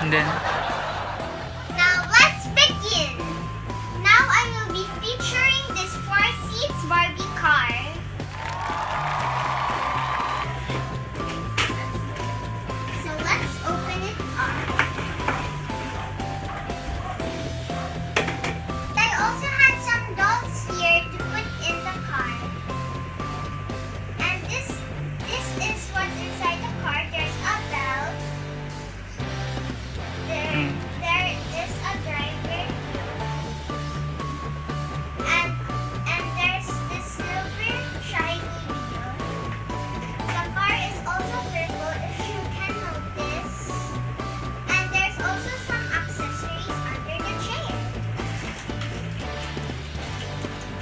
And then, Now let's begin. Now I will be featuring this 4 seats Barbie car. So let's open it up. I also had some dolls here to put in the car. And this is what's inside the car. There's a belt. There is a driver. And there's this silver shiny wheel. The car is also purple if you can notice. And there's also some accessories under the chair.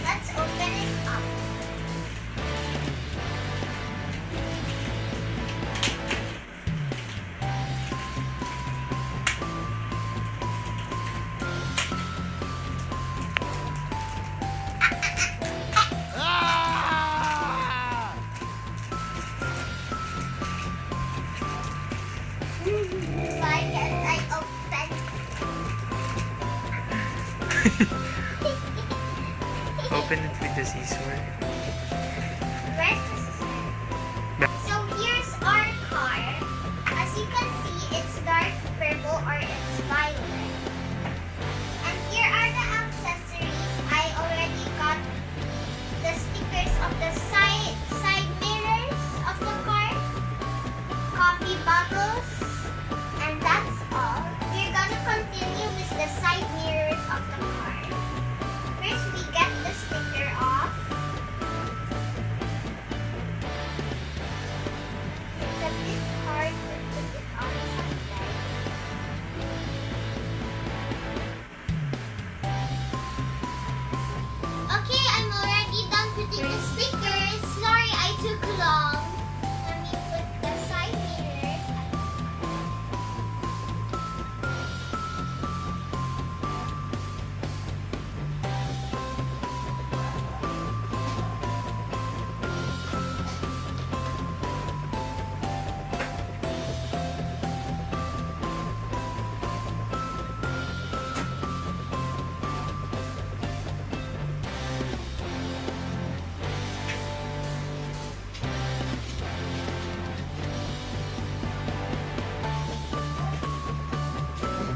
Let's open it up. Why can't I open? open it with the scissor. Where's the scissor? So here's our car. As you can see, it's dark purple or it's violet. And here are the accessories. I already got the stickers of the side mirrors of the car, coffee bottles, and that's all. We're gonna continue with the side mirrors of the car. First, we get the sticker off. It's a bit hard to put it on sometimes. Okay, I'm already done putting the stickers. Sorry, I took long. Let me put the side mirrors.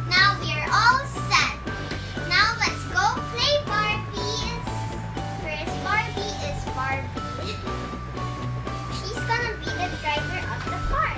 Now we're all set. Now let's go play Barbies. First Barbie is Barbie. She's gonna be the driver of the car.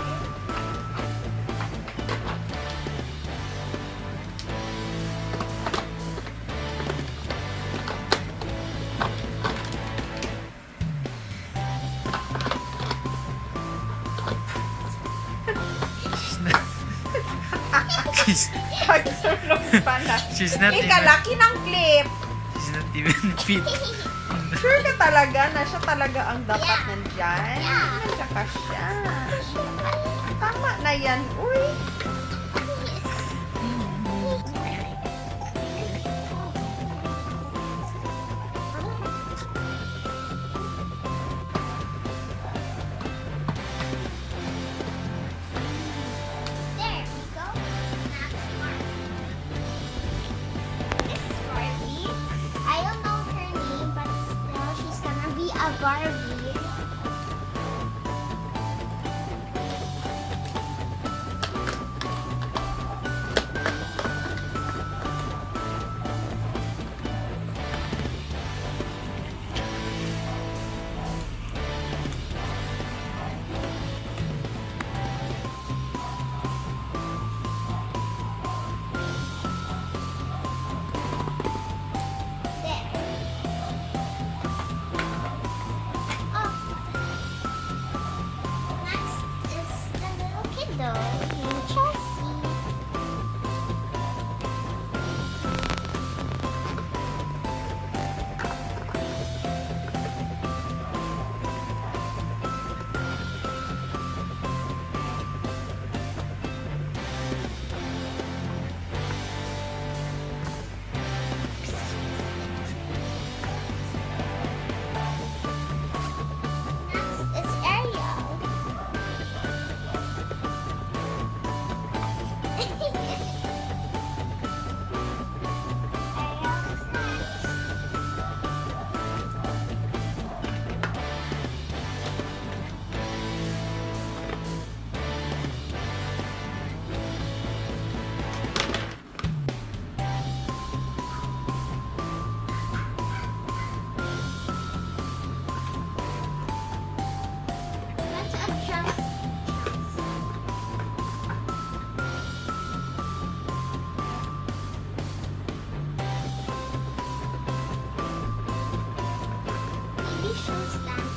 She's, Pagsulong pa na. she's not Ika, even, laki ng clip. she's not even fit. Sure ka talaga na siya talaga ang dapat Yeah. nandyan? Yeah. Tsaka siya. Tama na yan. Uy. There we go. That's Barbie. This is Barbie. I don't know her name, but still she's gonna be a Barbie. There. choose that.